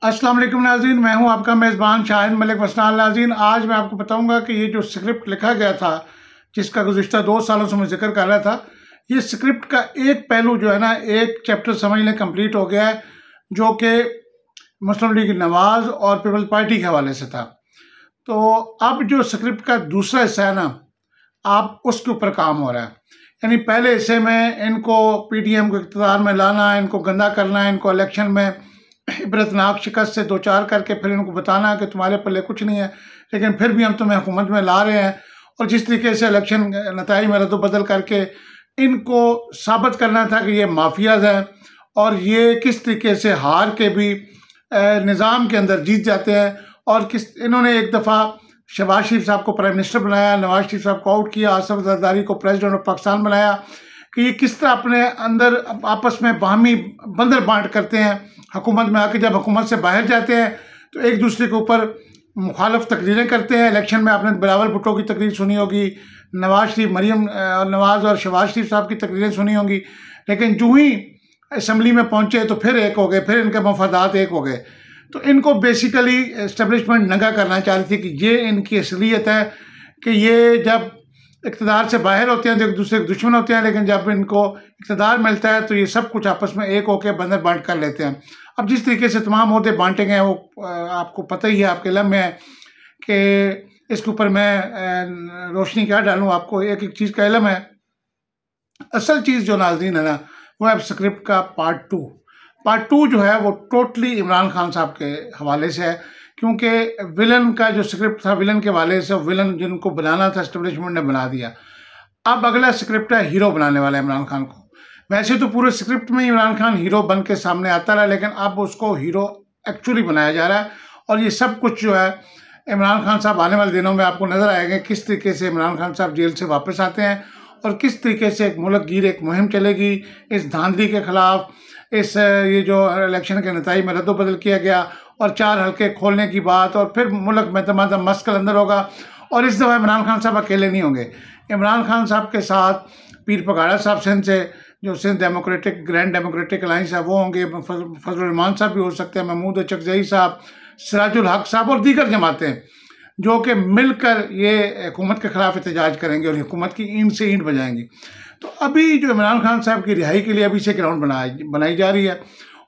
अस्सलाम वालेकुम नाज़रीन, मैं हूं आपका मेज़बान शाहिद मलिक वसनाल। नाज़रीन, आज मैं आपको बताऊंगा कि ये जो स्क्रिप्ट लिखा गया था, जिसका गुज़िश्ता 2 सालों से मैं जिक्र कर रहा था, ये स्क्रिप्ट का एक पहलू जो है ना, एक चैप्टर समझ लें कंप्लीट हो गया है, जो कि मुस्लिम लीग नवाज़ और पीपल्स पार्टी के हवाले से था। तो अब जो स्क्रिप्ट का दूसरा हिस्सा है ना, आप उसके ऊपर काम हो रहा है। यानी पहले हिस्से में इनको PDM को इक़्तिदार में लाना, इनको गंदा करना, इनको इलेक्शन में इबरतनाक शिकस्त से दो चार करके फिर इनको बताना कि तुम्हारे पल्ले कुछ नहीं है, लेकिन फिर भी हम तुम्हें हुकूमत में ला रहे हैं। और जिस तरीके से इलेक्शन नताइज में रद्द-बदल करके इनको साबित करना था कि ये माफियाज हैं और ये किस तरीके से हार के भी निज़ाम के अंदर जीत जाते हैं। और इन्होंने एक दफ़ा शहबाज शरीफ साहब को प्राइम मिनिस्टर बनाया, नवाज शरीफ साहब को आउट किया, आसिफ जरदारी को प्रेसिडेंट ऑफ पाकिस्तान बनाया, कि ये किस तरह अपने अंदर आपस में बाहमी बंदर बांट करते हैं। हुकूमत में आके जब हुकूमत से बाहर जाते हैं तो एक दूसरे के ऊपर मुखालफ तकरीरें करते हैं। इलेक्शन में आपने बिलावल भुट्टो की तकरीर सुनी होगी, नवाज शरीफ, मरीम नवाज और शहबाज शरीफ साहब की तकरीरें सुनी होंगी, लेकिन जो ही असम्बली में पहुंचे तो फिर एक हो गए, फिर इनके मफादात एक हो गए। तो इनको बेसिकली एस्टेब्लिशमेंट नंगा करना चाह रही थी कि ये इनकी असलियत है कि ये जब इक़्तिदार से बाहर होते हैं तो एक दूसरे के दुश्मन होते हैं, लेकिन जब इनको इक़्तिदार मिलता है तो ये सब कुछ आपस में एक होकर बंदर बांट कर लेते हैं। अब जिस तरीके से तमाम ओहदे बांटे गए वो आपको पता ही है, आपके इल्म में है कि इसके ऊपर मैं रोशनी क्या डालूं। आपको एक एक चीज़ का इल्म है। असल चीज़ जो नाज़रीन है ना, वो है स्क्रिप्ट का पार्ट टू जो है वो टोटली इमरान खान साहब के हवाले से है, क्योंकि विलन का जो स्क्रिप्ट था विलन के हवाले से, विलन जिनको बनाना था एस्टेब्लिशमेंट ने बना दिया। अब अगला स्क्रिप्ट है हीरो बनाने वाला इमरान खान को। वैसे तो पूरे स्क्रिप्ट में इमरान खान हीरो बन के सामने आता रहा, लेकिन अब उसको हीरो एक्चुअली बनाया जा रहा है। और ये सब कुछ जो है इमरान खान साहब आने वाले दिनों में आपको नजर आएंगे किस तरीके से इमरान खान साहब जेल से वापस आते हैं और किस तरीके से एक मुल्क गिर एक मुहिम चलेगी इस धांधली के खिलाफ। इस ये जो इलेक्शन के नताइज में रद्द-बदल किया गया और 4 हल्के खोलने की बात, और फिर मुल्क में तमाम मस्कल अंदर होगा। और इस दफ़ा इमरान खान साहब अकेले नहीं होंगे। इमरान खान साहब के साथ पीर पगाड़ा साहब सिंध से, जो Sindh democratic grand democratic alliance है, वो होंगे। फजल रहमान साहब भी हो सकते हैं, महमूद चकजई साहब, सिराजुल हक साहब और दीगर जमातें, जो कि मिलकर ये हुकूमत के खिलाफ एहतजाज करेंगे और हुकूमत की ईंट से ईंट बजाएंगी। तो अभी जो इमरान खान साहब की रिहाई के लिए अभी से ग्राउंड बनाई जा रही है,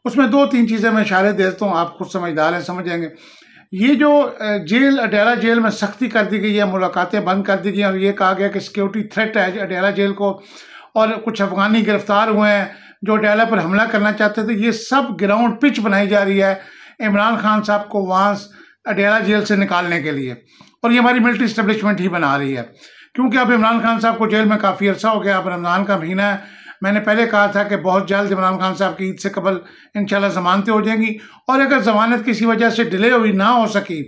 उसमें 2-3 चीज़ें मैं इशारे देता हूँ, आप खुद समझदार हैं, समझ जाएंगे। ये जो जेल अडयाला जेल में सख्ती कर दी गई है, मुलाकातें बंद कर दी गई और ये कहा गया कि सिक्योरिटी थ्रेट है अडयाला जेल को, और कुछ अफगानी गिरफ्तार हुए हैं जो अडयाला पर हमला करना चाहते थे। ये सब ग्राउंड पिच बनाई जा रही है इमरान खान साहब को वहाँ अडयाला जेल से निकालने के लिए, और ये हमारी मिलिट्री इस्टेब्लिशमेंट ही बना रही है। क्योंकि अब इमरान खान साहब को जेल में काफ़ी अर्सा हो गया, अब रमज़ान का महीना है। मैंने पहले कहा था कि बहुत जल्द इमरान खान साहब की ईद से कबल इंशाल्लाह ज़मानतें हो जाएंगी, और अगर ज़मानत किसी वजह से डिले हुई ना हो सकी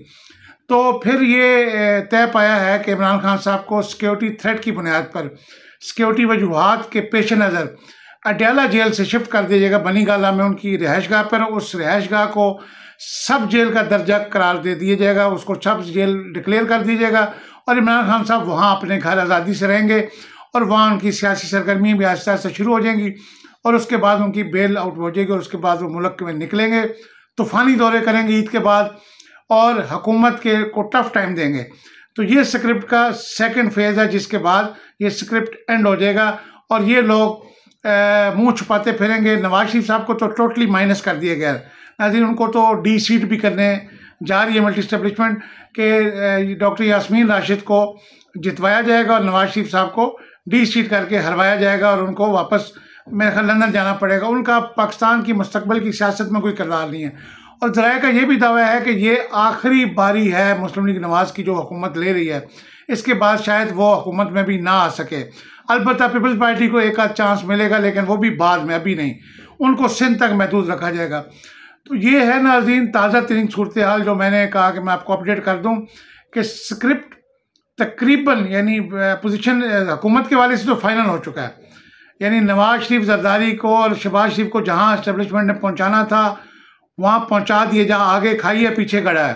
तो फिर ये तय पाया है कि इमरान खान साहब को सिक्योरिटी थ्रेट की बुनियाद पर, सिक्योरिटी वजूहात के पेश नज़र अडयाला जेल से शिफ्ट कर दिया जाएगा बनी गाला में उनकी रिहाइशगाह पर। उस रिहाइशगाह को सब जेल का दर्जा करार दे दिया जाएगा, उसको सब जेल डिक्लेयर कर दिया जाएगा, और इमरान खान साहब वहाँ अपने घर आज़ादी से रहेंगे और वहाँ उनकी सियासी सरगर्मी भी आहिस्ता आहिस्ता शुरू हो जाएंगी, और उसके बाद उनकी बेल आउट हो जाएगी, और उसके बाद वो मुल्क में निकलेंगे, तूफ़ानी दौरे करेंगे ईद के बाद और हुकूमत के को टफ टाइम देंगे। तो ये स्क्रिप्ट का सेकंड फेज़ है, जिसके बाद ये स्क्रिप्ट एंड हो जाएगा और ये लोग मुंह छुपाते फिरेंगे। नवाज शरीफ साहब को तो टोटली माइनस कर दिया गया है नाज़रीन, उनको तो डी सीट भी करने जा रही है मिलिट्री इस्टेब्लिशमेंट के। डॉक्टर यास्मीन राशिद को जितवाया जाएगा और नवाज शरीफ साहब को डी सीट करके हरवाया जाएगा, और उनको वापस मेरे ख्याल लंदन जाना पड़ेगा। उनका पाकिस्तान की मुस्तकबिल की सियासत में कोई किरदार नहीं है। और ज़राए का ये भी दावा है कि ये आखिरी बारी है मुस्लिम लीग नवाज़ की जो हुकूमत ले रही है, इसके बाद शायद वो हुकूमत में भी ना आ सके। अलबत्ता पीपल्स पार्टी को एक आध चांस मिलेगा, लेकिन वो भी बाद में, अभी नहीं। उनको सिंध तक महदूद रखा जाएगा। तो ये है नाज़रीन ताज़ा तरीन सूरत हाल, जो मैंने कहा कि मैं आपको अपडेट कर दूँ कि स्क्रिप्ट तकरीबन यानी पोजीशन हुकूमत के वाले से तो फाइनल हो चुका है। यानी नवाज शरीफ, जरदारी को और शहबाज शरीफ को जहाँ एस्टेब्लिशमेंट ने पहुँचाना था वहाँ पहुँचा दिए, जहाँ आगे खाई है पीछे गड़ा है,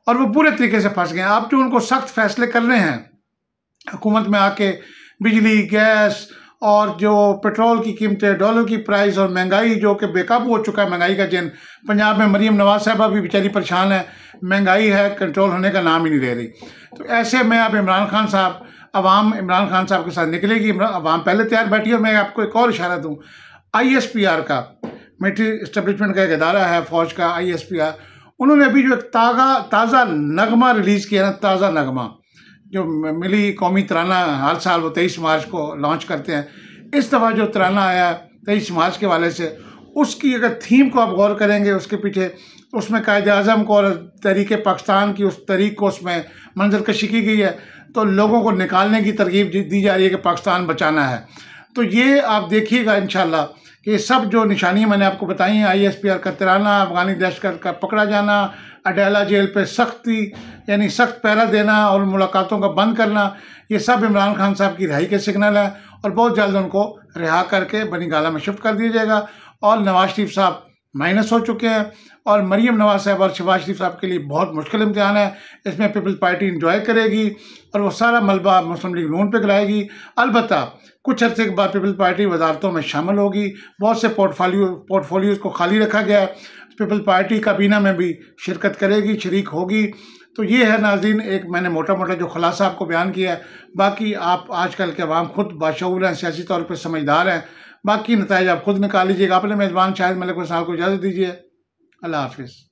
और वो पूरे तरीके से फंस गए। अब जो उनको सख्त फैसले करने हैं हुकूमत में आके, बिजली, गैस और जो पेट्रोल की कीमतें, डॉलर की प्राइस और महंगाई जो कि बेकाबू हो चुका है, महंगाई का जिन पंजाब में मरीम नवाज साहबा भी बेचारी परेशान है, महंगाई है, कंट्रोल होने का नाम ही नहीं ले रही। तो ऐसे में अब इमरान खान साहब, अवाम इमरान खान साहब के साथ निकलेगी। अवाम पहले तैयार बैठी है। मैं आपको एक और इशारा दूँ, ISPR का, मिलिट्री इस्टेब्लिशमेंट का एक इदारा है फौज का, ISPR, उन्होंने अभी जो एक ताज़ा नगमा रिलीज़ किया ना, ताज़ा नगमा जो मिली कौमी तराना हर साल वो 23 मार्च को लॉन्च करते हैं। इस दफ़ा जो तराना आया 23 मार्च के वाले से, उसकी अगर थीम को आप गौर करेंगे, उसके पीछे उसमें कायद-ए-आज़म को और तहरीक पाकिस्तान की उस तहरीक को उसमें मंजरकशी की गई है। तो लोगों को निकालने की तरकीब दी जा रही है कि पाकिस्तान बचाना है। तो ये आप देखिएगा इंशाल्लाह कि सब जो निशानी मैंने आपको बताई हैं, ISPR का तराना, अफगानी दहशतगर्द का पकड़ा जाना, अडेला जेल पे सख्ती यानी सख्त पहरा देना और मुलाकातों का बंद करना, ये सब इमरान खान साहब की रिहाई के सिग्नल है। और बहुत जल्द उनको रिहा करके बनी गाला में शिफ्ट कर दिया जाएगा। और नवाज शरीफ साहब माइनस हो चुके हैं और मरीम नवाज साहब और शहबाज शरीफ साहब के लिए बहुत मुश्किल इम्तिहान है। इसमें पीपल्स पार्टी इंजॉय करेगी और वो सारा मलबा मुस्लिम लीग नून पे गिराएगी। अलबत्ता कुछ अर्से के बाद पीपल्स पार्टी वजारतों में शामिल होगी। बहुत से पोर्टफोलियोज को खाली रखा गया है। पीपल्स पार्टी काबीना में भी शिरकत करेगी, शरीक होगी। तो ये है नाज़रीन, एक मैंने मोटा मोटा जो खुलासा आपको बयान किया है। बाकी आप आजकल के अवाम खुद बाशऊर हैं, सियासी तौर पर समझदार हैं। बाकी नताइज आप खुद निकाल लीजिएगा। अपने मेज़बान शाहिद मलिक वसाल को इजाज़त दीजिए। अल्लाह हाफिज़।